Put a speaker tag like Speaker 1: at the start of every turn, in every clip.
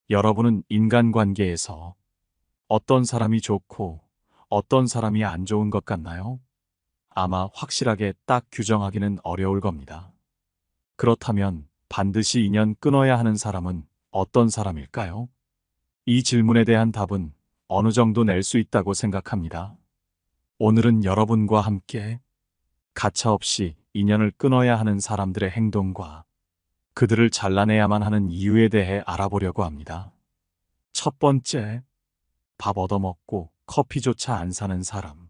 Speaker 1: 여러분은 인간관계에서 어떤 사람이 좋고 어떤 사람이 안 좋은 것 같나요? 아마 확실하게 딱 규정하기는 어려울 겁니다. 그렇다면 반드시 인연 끊어야 하는 사람은 어떤 사람일까요? 이 질문에 대한 답은 어느 정도 낼 수 있다고 생각합니다. 오늘은 여러분과 함께 가차없이 인연을 끊어야 하는 사람들의 행동과 그들을 잘라내야만 하는 이유에 대해 알아보려고 합니다. 첫 번째, 밥 얻어먹고 커피조차 안 사는 사람.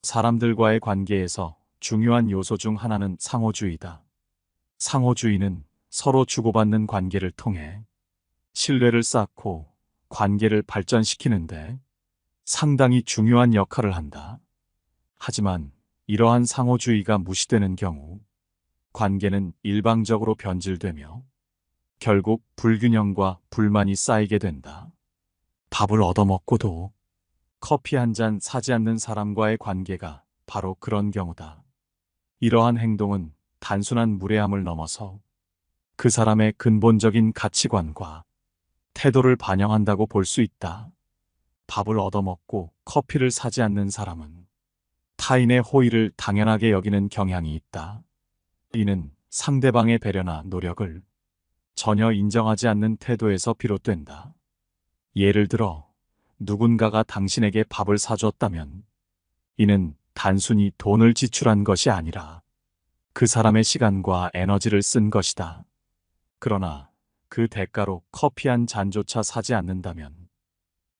Speaker 1: 사람들과의 관계에서 중요한 요소 중 하나는 상호주의다. 상호주의는 서로 주고받는 관계를 통해 신뢰를 쌓고 관계를 발전시키는데 상당히 중요한 역할을 한다. 하지만 이러한 상호주의가 무시되는 경우 관계는 일방적으로 변질되며 결국 불균형과 불만이 쌓이게 된다. 밥을 얻어먹고도 커피 한 잔 사지 않는 사람과의 관계가 바로 그런 경우다. 이러한 행동은 단순한 무례함을 넘어서 그 사람의 근본적인 가치관과 태도를 반영한다고 볼 수 있다. 밥을 얻어먹고 커피를 사지 않는 사람은 타인의 호의를 당연하게 여기는 경향이 있다. 이는 상대방의 배려나 노력을 전혀 인정하지 않는 태도에서 비롯된다. 예를 들어 누군가가 당신에게 밥을 사줬다면 이는 단순히 돈을 지출한 것이 아니라 그 사람의 시간과 에너지를 쓴 것이다. 그러나 그 대가로 커피 한 잔조차 사지 않는다면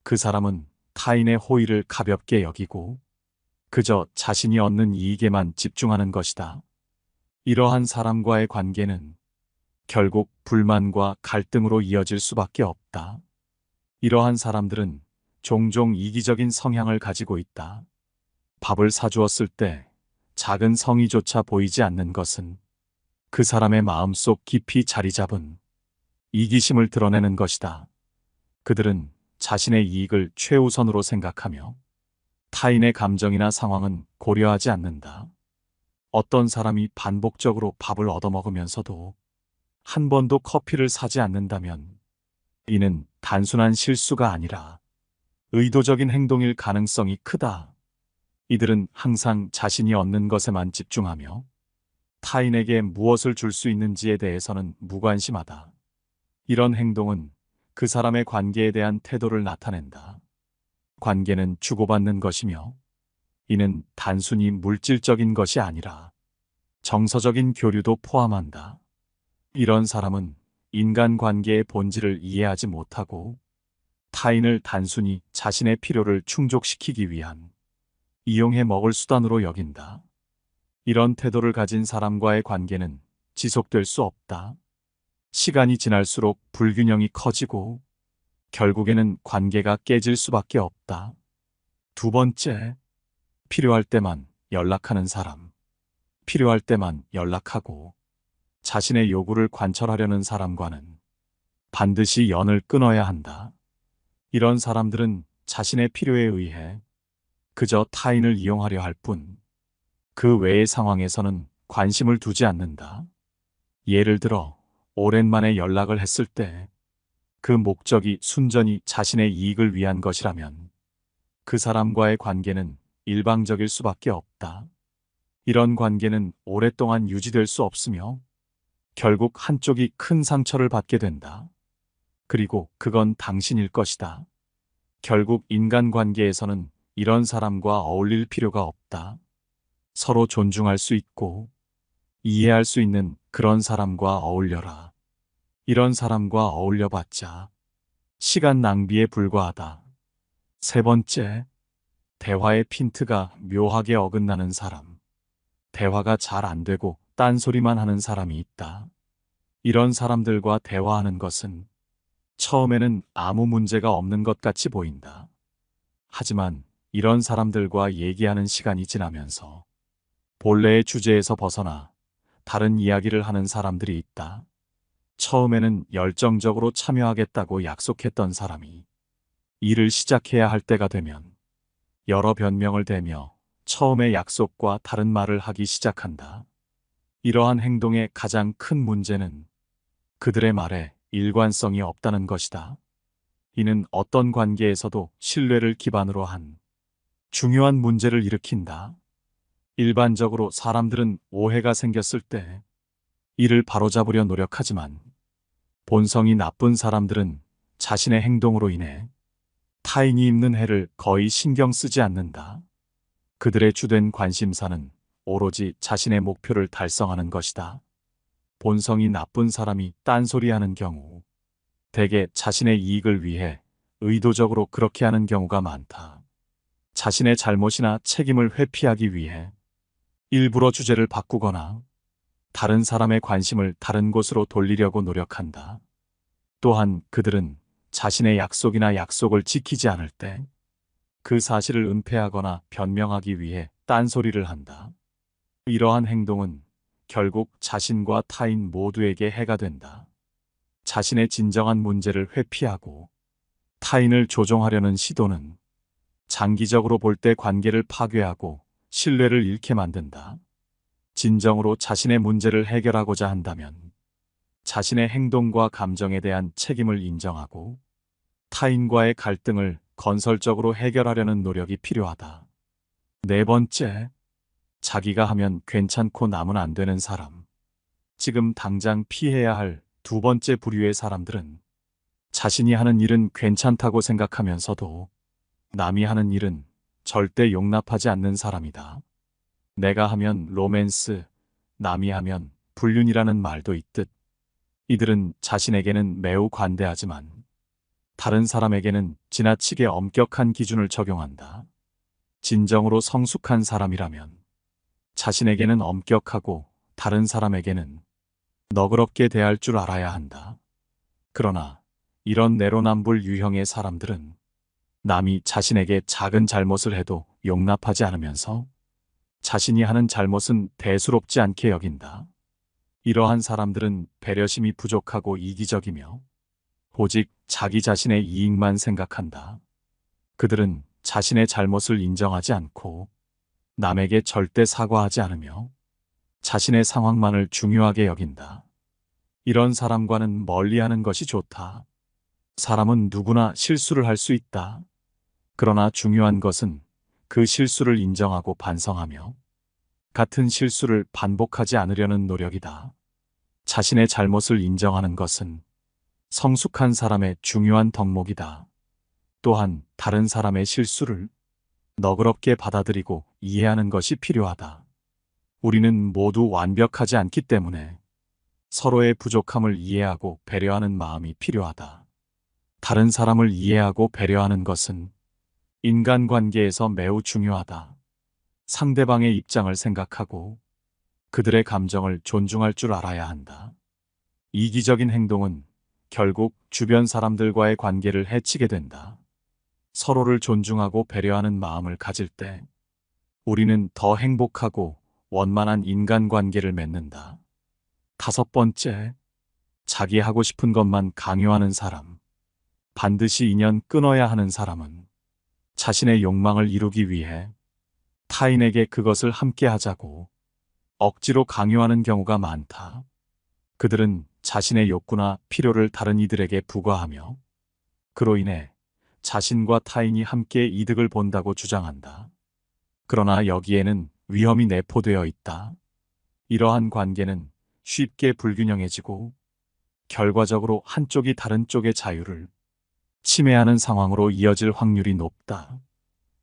Speaker 1: 그 사람은 타인의 호의를 가볍게 여기고 그저 자신이 얻는 이익에만 집중하는 것이다. 이러한 사람과의 관계는 결국 불만과 갈등으로 이어질 수밖에 없다. 이러한 사람들은 종종 이기적인 성향을 가지고 있다. 밥을 사주었을 때 작은 성의조차 보이지 않는 것은 그 사람의 마음속 깊이 자리 잡은 이기심을 드러내는 것이다. 그들은 자신의 이익을 최우선으로 생각하며 타인의 감정이나 상황은 고려하지 않는다. 어떤 사람이 반복적으로 밥을 얻어먹으면서도 한 번도 커피를 사지 않는다면 이는 단순한 실수가 아니라 의도적인 행동일 가능성이 크다. 이들은 항상 자신이 얻는 것에만 집중하며 타인에게 무엇을 줄 수 있는지에 대해서는 무관심하다. 이런 행동은 그 사람의 관계에 대한 태도를 나타낸다. 관계는 주고받는 것이며 이는 단순히 물질적인 것이 아니라 정서적인 교류도 포함한다. 이런 사람은 인간관계의 본질을 이해하지 못하고 타인을 단순히 자신의 필요를 충족시키기 위한 이용해 먹을 수단으로 여긴다. 이런 태도를 가진 사람과의 관계는 지속될 수 없다. 시간이 지날수록 불균형이 커지고 결국에는 관계가 깨질 수밖에 없다. 두 번째, 필요할 때만 연락하는 사람. 필요할 때만 연락하고 자신의 요구를 관철하려는 사람과는 반드시 연을 끊어야 한다. 이런 사람들은 자신의 필요에 의해 그저 타인을 이용하려 할 뿐, 그 외의 상황에서는 관심을 두지 않는다. 예를 들어, 오랜만에 연락을 했을 때 그 목적이 순전히 자신의 이익을 위한 것이라면 그 사람과의 관계는 일방적일 수밖에 없다. 이런 관계는 오랫동안 유지될 수 없으며 결국 한쪽이 큰 상처를 받게 된다. 그리고 그건 당신일 것이다. 결국 인간관계에서는 이런 사람과 어울릴 필요가 없다. 서로 존중할 수 있고 이해할 수 있는 그런 사람과 어울려라. 이런 사람과 어울려봤자 시간 낭비에 불과하다. 세 번째, 대화의 핀트가 묘하게 어긋나는 사람. 대화가 잘 안 되고 딴소리만 하는 사람이 있다. 이런 사람들과 대화하는 것은 처음에는 아무 문제가 없는 것 같이 보인다. 하지만 이런 사람들과 얘기하는 시간이 지나면서 본래의 주제에서 벗어나 다른 이야기를 하는 사람들이 있다. 처음에는 열정적으로 참여하겠다고 약속했던 사람이 일을 시작해야 할 때가 되면 여러 변명을 대며 처음의 약속과 다른 말을 하기 시작한다. 이러한 행동의 가장 큰 문제는 그들의 말에 일관성이 없다는 것이다. 이는 어떤 관계에서도 신뢰를 기반으로 한 중요한 문제를 일으킨다. 일반적으로 사람들은 오해가 생겼을 때 이를 바로잡으려 노력하지만 본성이 나쁜 사람들은 자신의 행동으로 인해 타인이 입는 해를 거의 신경 쓰지 않는다. 그들의 주된 관심사는 오로지 자신의 목표를 달성하는 것이다. 본성이 나쁜 사람이 딴소리하는 경우 대개 자신의 이익을 위해 의도적으로 그렇게 하는 경우가 많다. 자신의 잘못이나 책임을 회피하기 위해 일부러 주제를 바꾸거나 다른 사람의 관심을 다른 곳으로 돌리려고 노력한다. 또한 그들은 자신의 약속이나 약속을 지키지 않을 때 그 사실을 은폐하거나 변명하기 위해 딴소리를 한다. 이러한 행동은 결국 자신과 타인 모두에게 해가 된다. 자신의 진정한 문제를 회피하고 타인을 조종하려는 시도는 장기적으로 볼 때 관계를 파괴하고 신뢰를 잃게 만든다. 진정으로 자신의 문제를 해결하고자 한다면 자신의 행동과 감정에 대한 책임을 인정하고 타인과의 갈등을 건설적으로 해결하려는 노력이 필요하다. 네 번째, 자기가 하면 괜찮고 남은 안 되는 사람. 지금 당장 피해야 할 두 번째 부류의 사람들은 자신이 하는 일은 괜찮다고 생각하면서도 남이 하는 일은 절대 용납하지 않는 사람이다. 내가 하면 로맨스, 남이 하면 불륜이라는 말도 있듯 이들은 자신에게는 매우 관대하지만 다른 사람에게는 지나치게 엄격한 기준을 적용한다. 진정으로 성숙한 사람이라면 자신에게는 엄격하고 다른 사람에게는 너그럽게 대할 줄 알아야 한다. 그러나 이런 내로남불 유형의 사람들은 남이 자신에게 작은 잘못을 해도 용납하지 않으면서 자신이 하는 잘못은 대수롭지 않게 여긴다. 이러한 사람들은 배려심이 부족하고 이기적이며 오직 자기 자신의 이익만 생각한다. 그들은 자신의 잘못을 인정하지 않고 남에게 절대 사과하지 않으며 자신의 상황만을 중요하게 여긴다. 이런 사람과는 멀리하는 것이 좋다. 사람은 누구나 실수를 할 수 있다. 그러나 중요한 것은 그 실수를 인정하고 반성하며 같은 실수를 반복하지 않으려는 노력이다. 자신의 잘못을 인정하는 것은 성숙한 사람의 중요한 덕목이다. 또한 다른 사람의 실수를 너그럽게 받아들이고 이해하는 것이 필요하다. 우리는 모두 완벽하지 않기 때문에 서로의 부족함을 이해하고 배려하는 마음이 필요하다. 다른 사람을 이해하고 배려하는 것은 인간관계에서 매우 중요하다. 상대방의 입장을 생각하고 그들의 감정을 존중할 줄 알아야 한다. 이기적인 행동은 결국 주변 사람들과의 관계를 해치게 된다. 서로를 존중하고 배려하는 마음을 가질 때 우리는 더 행복하고 원만한 인간관계를 맺는다. 다섯 번째, 자기 하고 싶은 것만 강요하는 사람. 반드시 인연 끊어야 하는 사람은 자신의 욕망을 이루기 위해 타인에게 그것을 함께 하자고 억지로 강요하는 경우가 많다. 그들은 자신의 욕구나 필요를 다른 이들에게 부과하며 그로 인해 자신과 타인이 함께 이득을 본다고 주장한다. 그러나 여기에는 위험이 내포되어 있다. 이러한 관계는 쉽게 불균형해지고 결과적으로 한쪽이 다른 쪽의 자유를 침해하는 상황으로 이어질 확률이 높다.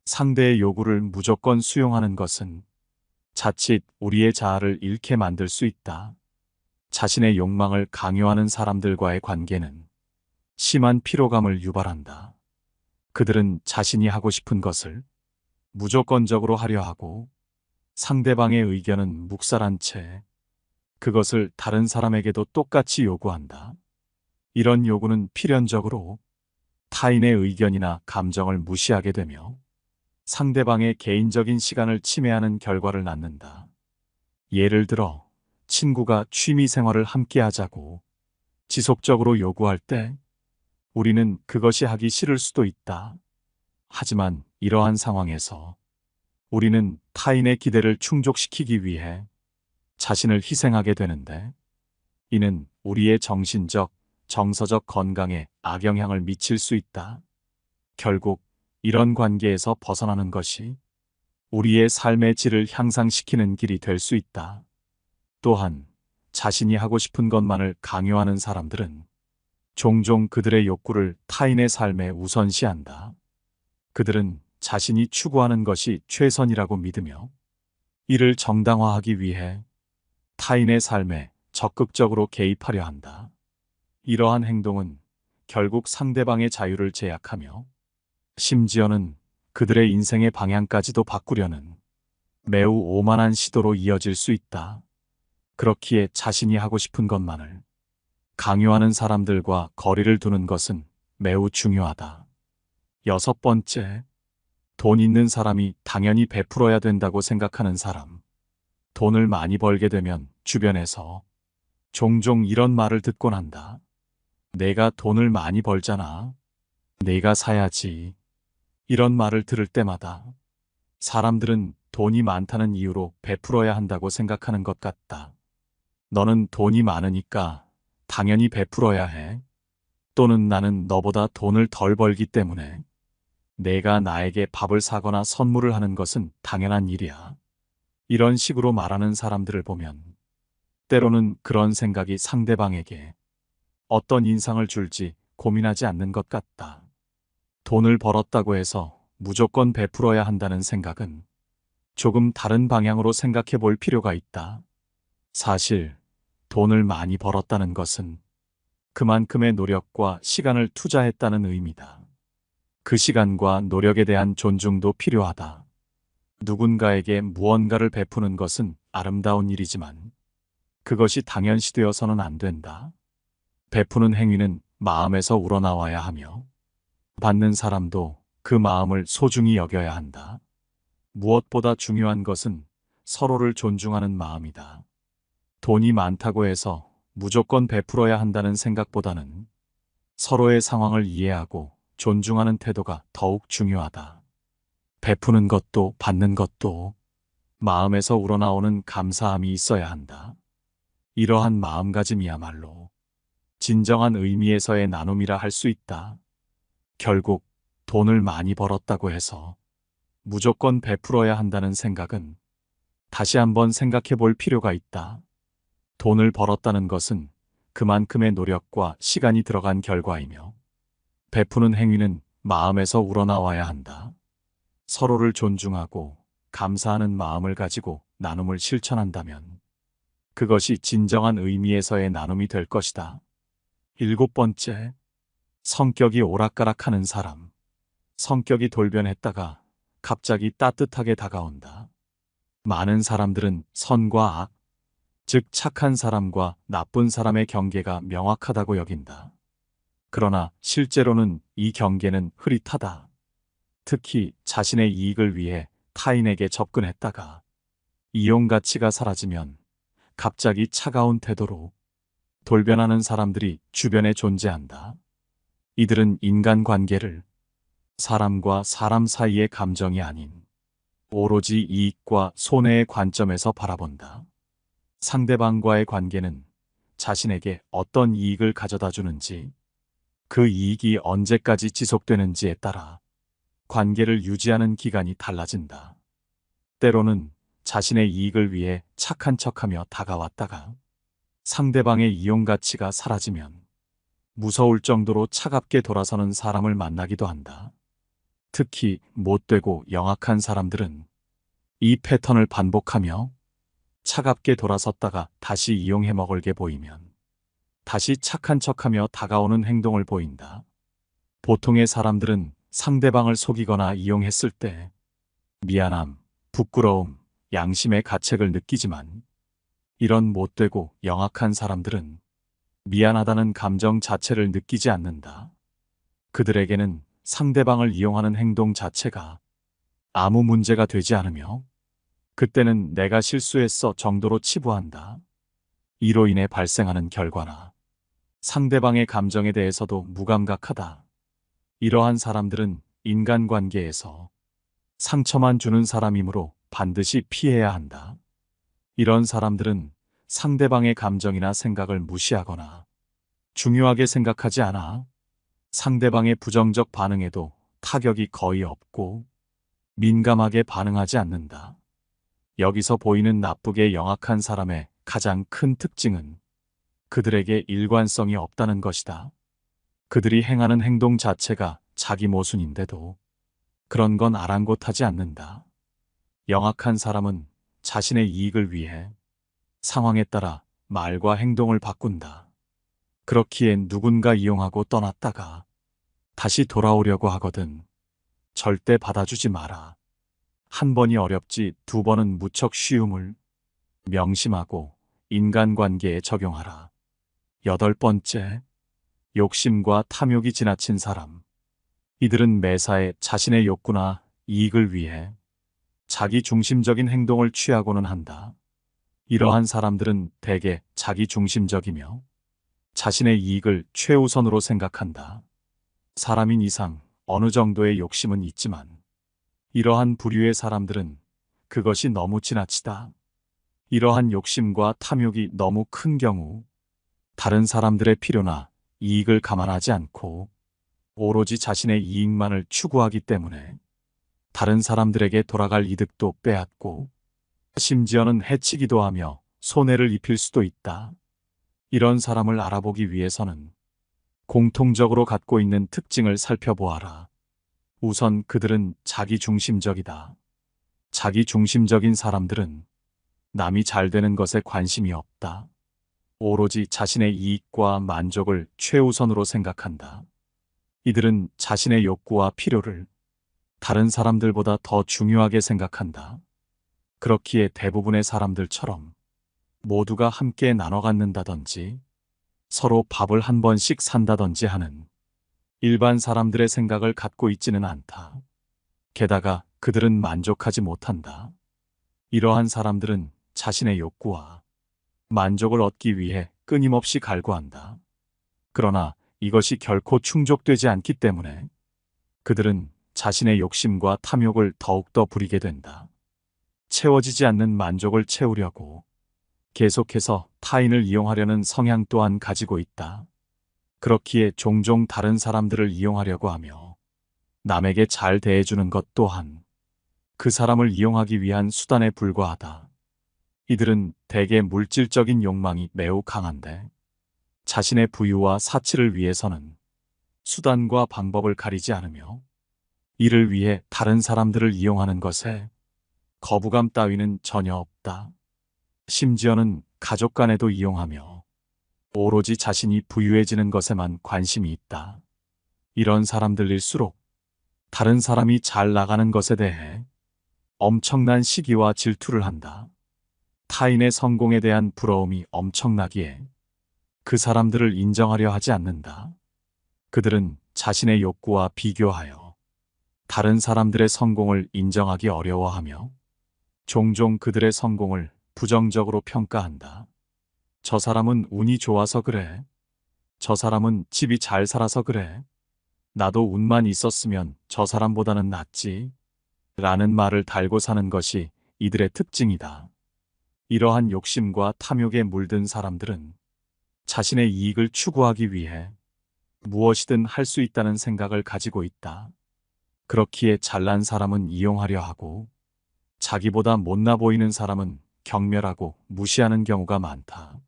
Speaker 1: 상대의 요구를 무조건 수용하는 것은 자칫 우리의 자아를 잃게 만들 수 있다. 자신의 욕망을 강요하는 사람들과의 관계는 심한 피로감을 유발한다. 그들은 자신이 하고 싶은 것을 무조건적으로 하려 하고 상대방의 의견은 묵살한 채 그것을 다른 사람에게도 똑같이 요구한다. 이런 요구는 필연적으로 타인의 의견이나 감정을 무시하게 되며 상대방의 개인적인 시간을 침해하는 결과를 낳는다. 예를 들어 친구가 취미 생활을 함께 하자고 지속적으로 요구할 때 우리는 그것이 하기 싫을 수도 있다. 하지만 이러한 상황에서 우리는 타인의 기대를 충족시키기 위해 자신을 희생하게 되는데 이는 우리의 정신적, 정서적 건강에 악영향을 미칠 수 있다. 결국 이런 관계에서 벗어나는 것이 우리의 삶의 질을 향상시키는 길이 될 수 있다. 또한 자신이 하고 싶은 것만을 강요하는 사람들은 종종 그들의 욕구를 타인의 삶에 우선시한다. 그들은 자신이 추구하는 것이 최선이라고 믿으며 이를 정당화하기 위해 타인의 삶에 적극적으로 개입하려 한다. 이러한 행동은 결국 상대방의 자유를 제약하며 심지어는 그들의 인생의 방향까지도 바꾸려는 매우 오만한 시도로 이어질 수 있다. 그렇기에 자신이 하고 싶은 것만을 강요하는 사람들과 거리를 두는 것은 매우 중요하다. 6번째, 돈 있는 사람이 당연히 베풀어야 된다고 생각하는 사람. 돈을 많이 벌게 되면 주변에서 종종 이런 말을 듣곤 한다. 내가 돈을 많이 벌잖아. 내가 사야지. 이런 말을 들을 때마다 사람들은 돈이 많다는 이유로 베풀어야 한다고 생각하는 것 같다. 너는 돈이 많으니까 당연히 베풀어야 해. 또는 나는 너보다 돈을 덜 벌기 때문에 내가 나에게 밥을 사거나 선물을 하는 것은 당연한 일이야. 이런 식으로 말하는 사람들을 보면 때로는 그런 생각이 상대방에게 어떤 인상을 줄지 고민하지 않는 것 같다. 돈을 벌었다고 해서 무조건 베풀어야 한다는 생각은 조금 다른 방향으로 생각해 볼 필요가 있다. 사실 돈을 많이 벌었다는 것은 그만큼의 노력과 시간을 투자했다는 의미다. 그 시간과 노력에 대한 존중도 필요하다. 누군가에게 무언가를 베푸는 것은 아름다운 일이지만 그것이 당연시되어서는 안 된다. 베푸는 행위는 마음에서 우러나와야 하며 받는 사람도 그 마음을 소중히 여겨야 한다. 무엇보다 중요한 것은 서로를 존중하는 마음이다. 돈이 많다고 해서 무조건 베풀어야 한다는 생각보다는 서로의 상황을 이해하고 존중하는 태도가 더욱 중요하다. 베푸는 것도 받는 것도 마음에서 우러나오는 감사함이 있어야 한다. 이러한 마음가짐이야말로 진정한 의미에서의 나눔이라 할 수 있다. 결국 돈을 많이 벌었다고 해서 무조건 베풀어야 한다는 생각은 다시 한번 생각해 볼 필요가 있다. 돈을 벌었다는 것은 그만큼의 노력과 시간이 들어간 결과이며 베푸는 행위는 마음에서 우러나와야 한다. 서로를 존중하고 감사하는 마음을 가지고 나눔을 실천한다면 그것이 진정한 의미에서의 나눔이 될 것이다. 7번째, 성격이 오락가락하는 사람. 성격이 돌변했다가 갑자기 따뜻하게 다가온다. 많은 사람들은 선과 악, 즉 착한 사람과 나쁜 사람의 경계가 명확하다고 여긴다. 그러나 실제로는 이 경계는 흐릿하다. 특히 자신의 이익을 위해 타인에게 접근했다가 이용 가치가 사라지면 갑자기 차가운 태도로 돌변하는 사람들이 주변에 존재한다. 이들은 인간관계를 사람과 사람 사이의 감정이 아닌 오로지 이익과 손해의 관점에서 바라본다. 상대방과의 관계는 자신에게 어떤 이익을 가져다 주는지, 그 이익이 언제까지 지속되는지에 따라 관계를 유지하는 기간이 달라진다. 때로는 자신의 이익을 위해 착한 척하며 다가왔다가 상대방의 이용 가치가 사라지면 무서울 정도로 차갑게 돌아서는 사람을 만나기도 한다. 특히 못되고 영악한 사람들은 이 패턴을 반복하며 차갑게 돌아섰다가 다시 이용해 먹을게 보이면 다시 착한 척하며 다가오는 행동을 보인다. 보통의 사람들은 상대방을 속이거나 이용했을 때 미안함, 부끄러움, 양심의 가책을 느끼지만 이런 못되고 영악한 사람들은 미안하다는 감정 자체를 느끼지 않는다. 그들에게는 상대방을 이용하는 행동 자체가 아무 문제가 되지 않으며 그때는 내가 실수했어 정도로 치부한다. 이로 인해 발생하는 결과나 상대방의 감정에 대해서도 무감각하다. 이러한 사람들은 인간관계에서 상처만 주는 사람이므로 반드시 피해야 한다. 이런 사람들은 상대방의 감정이나 생각을 무시하거나 중요하게 생각하지 않아. 상대방의 부정적 반응에도 타격이 거의 없고 민감하게 반응하지 않는다. 여기서 보이는 나쁘게 영악한 사람의 가장 큰 특징은 그들에게 일관성이 없다는 것이다. 그들이 행하는 행동 자체가 자기 모순인데도 그런 건 아랑곳하지 않는다. 영악한 사람은 자신의 이익을 위해 상황에 따라 말과 행동을 바꾼다. 그렇기에 누군가 이용하고 떠났다가 다시 돌아오려고 하거든 절대 받아주지 마라. 한 번이 어렵지 두 번은 무척 쉬움을 명심하고 인간관계에 적용하라. 8번째, 욕심과 탐욕이 지나친 사람. 이들은 매사에 자신의 욕구나 이익을 위해 자기 중심적인 행동을 취하고는 한다. 이러한 사람들은 대개 자기 중심적이며 자신의 이익을 최우선으로 생각한다. 사람인 이상 어느 정도의 욕심은 있지만 이러한 부류의 사람들은 그것이 너무 지나치다. 이러한 욕심과 탐욕이 너무 큰 경우 다른 사람들의 필요나 이익을 감안하지 않고 오로지 자신의 이익만을 추구하기 때문에 다른 사람들에게 돌아갈 이득도 빼앗고 심지어는 해치기도 하며 손해를 입힐 수도 있다. 이런 사람을 알아보기 위해서는 공통적으로 갖고 있는 특징을 살펴보아라. 우선 그들은 자기 중심적이다. 자기 중심적인 사람들은 남이 잘 되는 것에 관심이 없다. 오로지 자신의 이익과 만족을 최우선으로 생각한다. 이들은 자신의 욕구와 필요를 다른 사람들보다 더 중요하게 생각한다. 그렇기에 대부분의 사람들처럼 모두가 함께 나눠 갖는다든지 서로 밥을 한 번씩 산다든지 하는 일반 사람들의 생각을 갖고 있지는 않다. 게다가 그들은 만족하지 못한다. 이러한 사람들은 자신의 욕구와 만족을 얻기 위해 끊임없이 갈구한다. 그러나 이것이 결코 충족되지 않기 때문에 그들은 자신의 욕심과 탐욕을 더욱더 부리게 된다. 채워지지 않는 만족을 채우려고 계속해서 타인을 이용하려는 성향 또한 가지고 있다. 그렇기에 종종 다른 사람들을 이용하려고 하며 남에게 잘 대해주는 것 또한 그 사람을 이용하기 위한 수단에 불과하다. 이들은 대개 물질적인 욕망이 매우 강한데 자신의 부유와 사치를 위해서는 수단과 방법을 가리지 않으며 이를 위해 다른 사람들을 이용하는 것에 거부감 따위는 전혀 없다. 심지어는 가족 간에도 이용하며 오로지 자신이 부유해지는 것에만 관심이 있다. 이런 사람들일수록 다른 사람이 잘 나가는 것에 대해 엄청난 시기와 질투를 한다. 타인의 성공에 대한 부러움이 엄청나기에 그 사람들을 인정하려 하지 않는다. 그들은 자신의 욕구와 비교하여 다른 사람들의 성공을 인정하기 어려워하며 종종 그들의 성공을 부정적으로 평가한다. 저 사람은 운이 좋아서 그래. 저 사람은 집이 잘 살아서 그래. 나도 운만 있었으면 저 사람보다는 낫지. 라는 말을 달고 사는 것이 이들의 특징이다. 이러한 욕심과 탐욕에 물든 사람들은 자신의 이익을 추구하기 위해 무엇이든 할 수 있다는 생각을 가지고 있다. 그렇기에 잘난 사람은 이용하려 하고 자기보다 못나 보이는 사람은 경멸하고 무시하는 경우가 많다.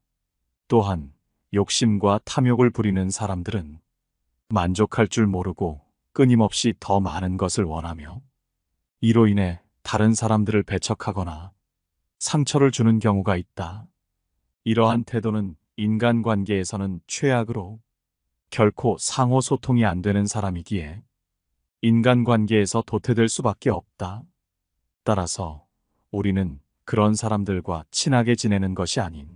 Speaker 1: 또한 욕심과 탐욕을 부리는 사람들은 만족할 줄 모르고 끊임없이 더 많은 것을 원하며 이로 인해 다른 사람들을 배척하거나 상처를 주는 경우가 있다. 이러한 태도는 인간관계에서는 최악으로 결코 상호 소통이 안 되는 사람이기에 인간관계에서 도태될 수밖에 없다. 따라서 우리는 그런 사람들과 친하게 지내는 것이 아닌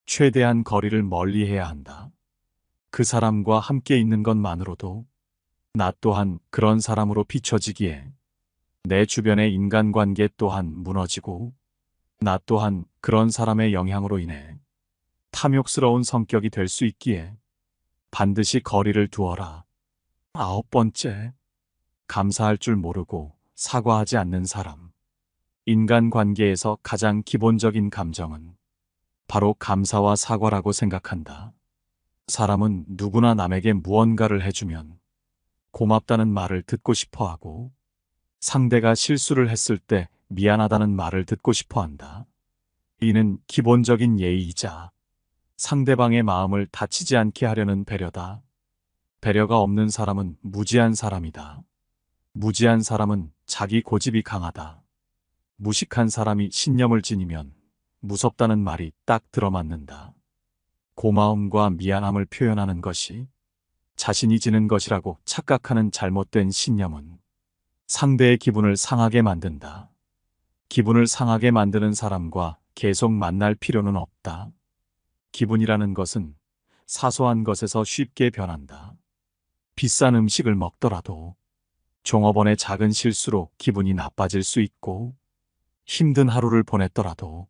Speaker 1: 최대한 거리를 멀리해야 한다. 그 사람과 함께 있는 것만으로도 나 또한 그런 사람으로 비춰지기에 내 주변의 인간관계 또한 무너지고 나 또한 그런 사람의 영향으로 인해 탐욕스러운 성격이 될 수 있기에 반드시 거리를 두어라. 9번째, 감사할 줄 모르고 사과하지 않는 사람. 인간관계에서 가장 기본적인 감정은 바로 감사와 사과라고 생각한다. 사람은 누구나 남에게 무언가를 해주면 고맙다는 말을 듣고 싶어 하고, 상대가 실수를 했을 때 미안하다는 말을 듣고 싶어 한다. 이는 기본적인 예의이자 상대방의 마음을 다치지 않게 하려는 배려다. 배려가 없는 사람은 무지한 사람이다. 무지한 사람은 자기 고집이 강하다. 무식한 사람이 신념을 지니면 무섭다는 말이 딱 들어맞는다. 고마움과 미안함을 표현하는 것이 자신이 지는 것이라고 착각하는 잘못된 신념은 상대의 기분을 상하게 만든다. 기분을 상하게 만드는 사람과 계속 만날 필요는 없다. 기분이라는 것은 사소한 것에서 쉽게 변한다. 비싼 음식을 먹더라도 종업원의 작은 실수로 기분이 나빠질 수 있고, 힘든 하루를 보냈더라도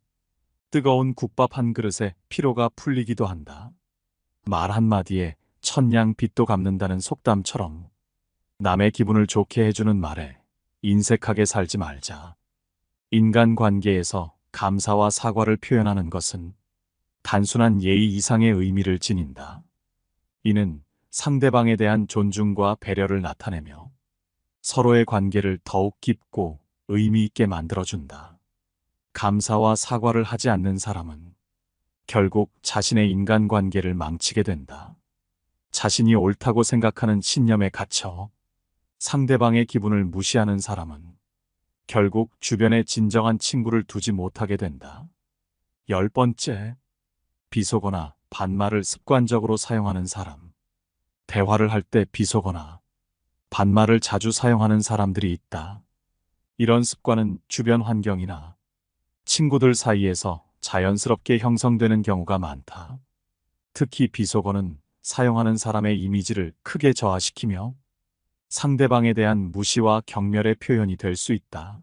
Speaker 1: 뜨거운 국밥 한 그릇에 피로가 풀리기도 한다. 말 한마디에 천냥 빚도 갚는다는 속담처럼 남의 기분을 좋게 해주는 말에 인색하게 살지 말자. 인간관계에서 감사와 사과를 표현하는 것은 단순한 예의 이상의 의미를 지닌다. 이는 상대방에 대한 존중과 배려를 나타내며 서로의 관계를 더욱 깊고 의미 있게 만들어준다. 감사와 사과를 하지 않는 사람은 결국 자신의 인간관계를 망치게 된다. 자신이 옳다고 생각하는 신념에 갇혀 상대방의 기분을 무시하는 사람은 결국 주변에 진정한 친구를 두지 못하게 된다. 10번째, 비속어나 반말을 습관적으로 사용하는 사람. 대화를 할 때 비속어나 반말을 자주 사용하는 사람들이 있다. 이런 습관은 주변 환경이나 친구들 사이에서 자연스럽게 형성되는 경우가 많다. 특히 비속어는 사용하는 사람의 이미지를 크게 저하시키며 상대방에 대한 무시와 경멸의 표현이 될 수 있다.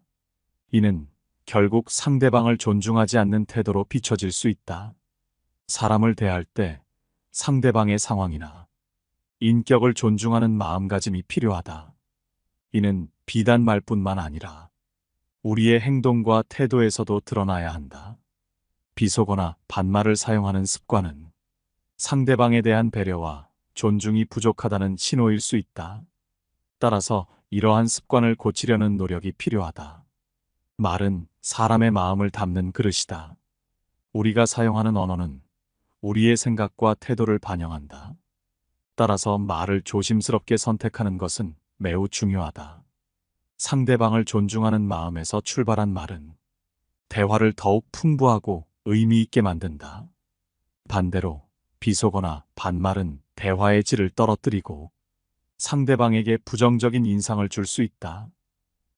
Speaker 1: 이는 결국 상대방을 존중하지 않는 태도로 비춰질 수 있다. 사람을 대할 때 상대방의 상황이나 인격을 존중하는 마음가짐이 필요하다. 이는 비단 말뿐만 아니라 우리의 행동과 태도에서도 드러나야 한다. 비속어나 반말을 사용하는 습관은 상대방에 대한 배려와 존중이 부족하다는 신호일 수 있다. 따라서 이러한 습관을 고치려는 노력이 필요하다. 말은 사람의 마음을 담는 그릇이다. 우리가 사용하는 언어는 우리의 생각과 태도를 반영한다. 따라서 말을 조심스럽게 선택하는 것은 매우 중요하다. 상대방을 존중하는 마음에서 출발한 말은 대화를 더욱 풍부하고 의미 있게 만든다. 반대로 비속어나 반말은 대화의 질을 떨어뜨리고 상대방에게 부정적인 인상을 줄 수 있다.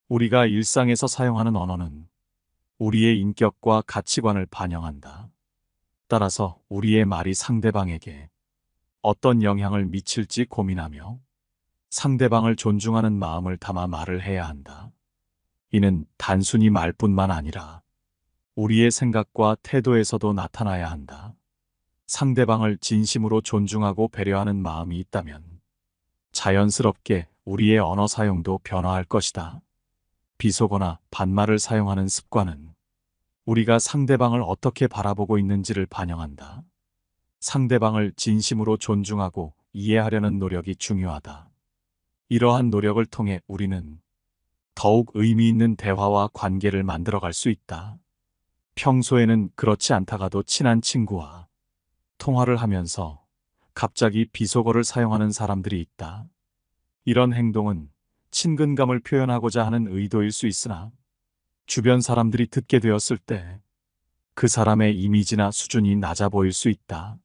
Speaker 1: 우리가 일상에서 사용하는 언어는 우리의 인격과 가치관을 반영한다. 따라서 우리의 말이 상대방에게 어떤 영향을 미칠지 고민하며 상대방을 존중하는 마음을 담아 말을 해야 한다. 이는 단순히 말뿐만 아니라 우리의 생각과 태도에서도 나타나야 한다. 상대방을 진심으로 존중하고 배려하는 마음이 있다면 자연스럽게 우리의 언어 사용도 변화할 것이다. 비속어나 반말을 사용하는 습관은 우리가 상대방을 어떻게 바라보고 있는지를 반영한다. 상대방을 진심으로 존중하고 이해하려는 노력이 중요하다. 이러한 노력을 통해 우리는 더욱 의미 있는 대화와 관계를 만들어갈 수 있다. 평소에는 그렇지 않다가도 친한 친구와 통화를 하면서 갑자기 비속어를 사용하는 사람들이 있다. 이런 행동은 친근감을 표현하고자 하는 의도일 수 있으나 주변 사람들이 듣게 되었을 때 그 사람의 이미지나 수준이 낮아 보일 수 있다.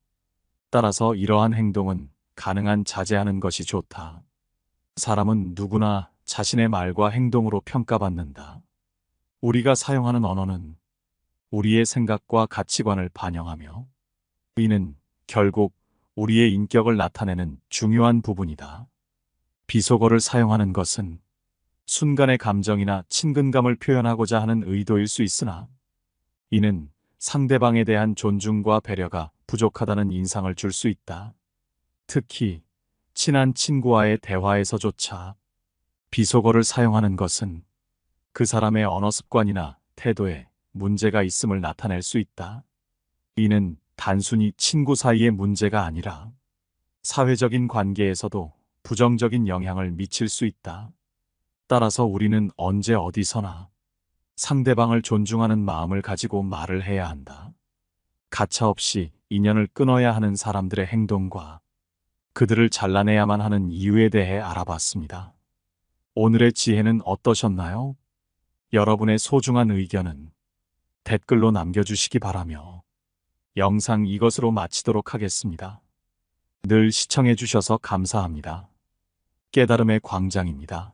Speaker 1: 따라서 이러한 행동은 가능한 자제하는 것이 좋다. 사람은 누구나 자신의 말과 행동으로 평가받는다. 우리가 사용하는 언어는 우리의 생각과 가치관을 반영하며 이는 결국 우리의 인격을 나타내는 중요한 부분이다. 비속어를 사용하는 것은 순간의 감정이나 친근감을 표현하고자 하는 의도일 수 있으나 이는 상대방에 대한 존중과 배려가 부족하다는 인상을 줄 수 있다. 특히 친한 친구와의 대화에서조차 비속어를 사용하는 것은 그 사람의 언어 습관이나 태도에 문제가 있음을 나타낼 수 있다. 이는 단순히 친구 사이의 문제가 아니라 사회적인 관계에서도 부정적인 영향을 미칠 수 있다. 따라서 우리는 언제 어디서나 상대방을 존중하는 마음을 가지고 말을 해야 한다. 가차없이 인연을 끊어야 하는 사람들의 행동과 그들을 잘라내야만 하는 이유에 대해 알아봤습니다. 오늘의 지혜는 어떠셨나요? 여러분의 소중한 의견은 댓글로 남겨주시기 바라며 영상 이것으로 마치도록 하겠습니다. 늘 시청해주셔서 감사합니다. 깨달음의 광장입니다.